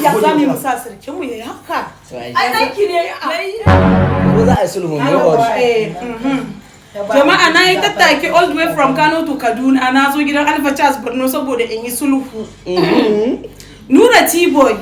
ya zame mu sa sirkin mu yayi haka ai danki ne ko za a sulhu ne ba jama'a na yi tattaki all the way from Kano to Kaduna na zo gidan Alpha Charles Borno saboda in yi sulhu Nura T-boy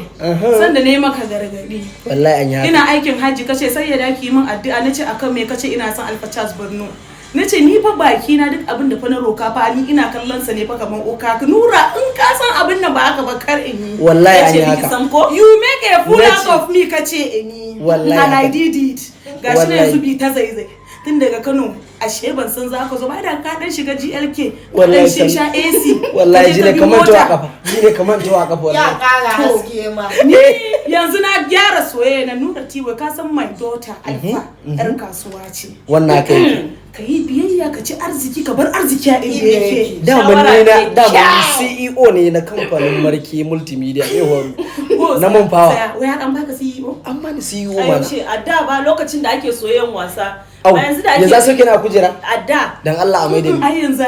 sanda ne maka gargadi wallahi an yi haka ina aikin haji kace sai ya daki min addu'a nace akan me kace ina son Alpha Charles Borno nace ni fa baki na duk abin da fa na roka fa ni ina kallon sa ne fa kaman oka Nura in ka san abin nan ba haka ba kar in yi wallahi an yi haka you make a fool out of me kace in yi and I did it gashi ne yanzu bi ta zaizai tun daga Kano ashe ban san za ka zo ba da ka dan shiga GLK dan sha AC wallahi jine kaman to a kafa jine kaman to a kafa ya kara haske ma ni yanzu na gyara soyayya na Nura Tiwa ka san my daughter Alfa yar kasuwa ce wannan kai biyayya ka ci arziki ka bar arziki a inda yake da CEO ne na kamfanin Marke Multimedia na mun fawa wai an baka CEO an bani CEO mana a da ba lokacin da ake soyayyen wasa yanzu da ake yanzu kina kujera a da dan Allah a maida ni ai yanzu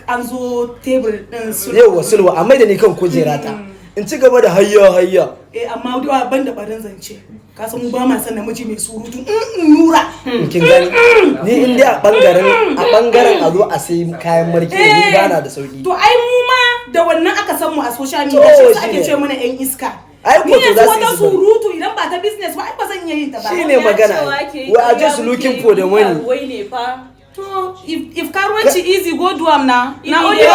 an zo table din sulhu yawa sulhu a maida ni kan kujera ta in ci gaba da hayya amma duwa banda barin zance ka san mu ba ma san namiji mai surutu Nura kin gani ni in dai a bangaren a zo a sai kayan Marke ni bana da sauki to ai mu ma da wannan aka san mu a social media shi ake ce mana yan iska ai ko to za su surutu idan ba ta business ba ai ba zan iya yin ta ba shine magana we are just looking for the money wai ne fa to if karuwanci easy go do am na only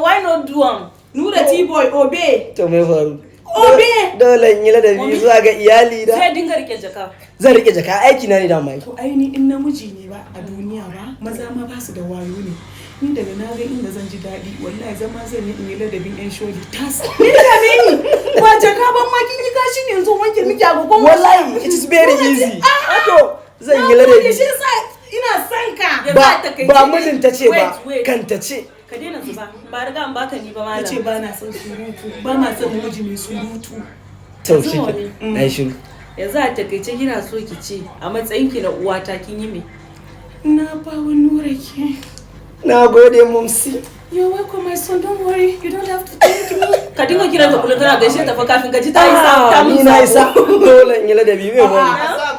why not do am Nura T-boy obey to me faru obey dole in yi ladabi zuwa ga iyali da sai dinga rike jaka zan rike jaka aiki na ne da mai to ai ni in namiji ne ba a duniya ba maza ma ba su da wayo ne ni daga na ga inda zan ji daɗi wallahi zama zan yi in yi ladabin yan sholi tas ni da me ni ba jaka ban ma kin yi kashi ne yanzu wanke miki agogon wallahi it is very easy to zan yi ladabi shi yasa ina son ka ba mijinta ce ba kanta ce ka daina zuba ba riga an baka ni ba malam ce ba na son surutu ba ma son miji mai surutu to shi na shiru yanzu a takeice kina so ki ce a matsayin ki na uwata kin yi me na ba wa Nura ke na gode mumsi you're welcome my son don't worry you don't have to thank me ka dinga kira ta kullum kana gaishe ta fa kafin ka ji ta isa ta mun na isa dole in yi ladabi me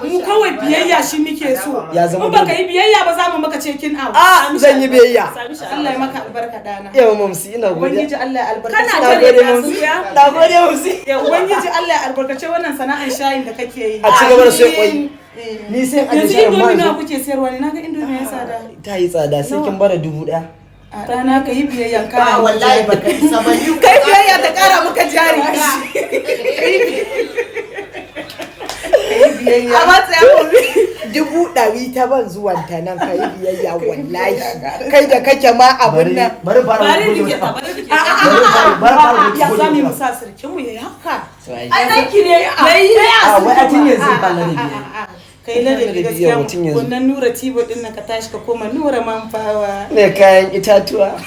mu kawai biyayya shi muke so ya zama ba ka yi biyayya ba za mu maka cekin out zan yi biyayya Allah ya maka albarka dana yawa mumsi ina godiya ubangiji Allah ya albarkace kana gode mumsi na gode mumsi ya ubangiji Allah ya albarkace wannan sana'ar shayin da kake yi a ci gaba da sai kwai ni sai a yanzu indomi na kuke sayarwa ne naga indomi ya tsada ta yi tsada sai kin bara 1000 a rana ka yi biyayya kana wallahi baka isa ba kai biyayya ta kara maka jari biyayya a matsayin 100 ta ban zuwan ta nan kai biyayya wallahi kai da kake ma abun nan bari ya zame mu sa sirkin mu yayi haka ai danki ne wai a tun yanzu ba ladabi kai ladabi gaskiya wannan Nura Tibo din nan ka tashi ka koma Nura man fawa ne kayan itatuwa